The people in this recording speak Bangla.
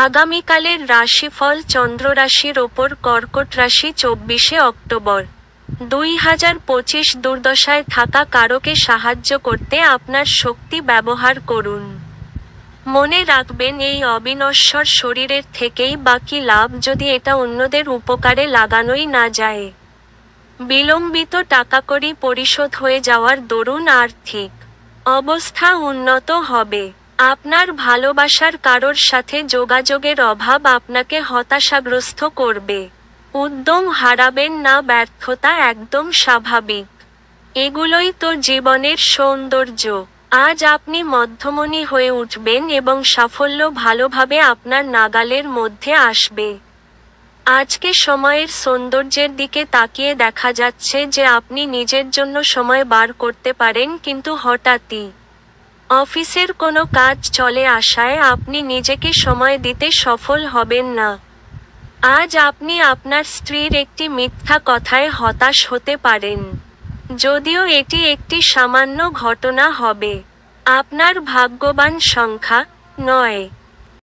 আগামীকালের রাশিফল চন্দ্র রাশির ওপর কর্কট রাশি 24শে অক্টোবর 2025 দুর্দশায় থাকা কারোকে সাহায্য করতে আপনার শক্তি ব্যবহার করুন। মনে রাখবেন এই অবিনশ্বর শরীরের থেকেই বাকি লাভ যদি এটা অন্যদের উপকারে লাগানোই না যায়। বিলম্বিত টাকাকড়ি পরিশোধ হয়ে যাওয়ার দরুন আর্থিক অবস্থা উন্নত হবে। আপনার ভালোবাসার কারোর সাথে যোগাযোগের অভাব আপনাকে হতাশাগ্রস্ত করবে। উদ্যম হারাবেন না, ব্যর্থতা একদম স্বাভাবিক। এগুলোই তো জীবনের সৌন্দর্য। আজ আপনি মধ্যমণি হয়ে উঠবেন এবং সাফল্য ভালোভাবে আপনার নাগালের মধ্যে আসবে। আজকে সময়ের সৌন্দর্যের দিকে তাকিয়ে দেখা যাচ্ছে যে আপনি নিজের জন্য সময় বার করতে পারেন, কিন্তু হঠাৎই অফিসের কোনো কাজ চলে আসায় আপনি নিজেকে সময় দিতে সফল হবেন না। আজ আপনি আপনার স্ত্রীর একটি মিথ্যা কথায় হতাশ হতে পারেন, যদিও এটি একটি সামান্য ঘটনা হবে। আপনার ভাগ্যবান সংখ্যা 9।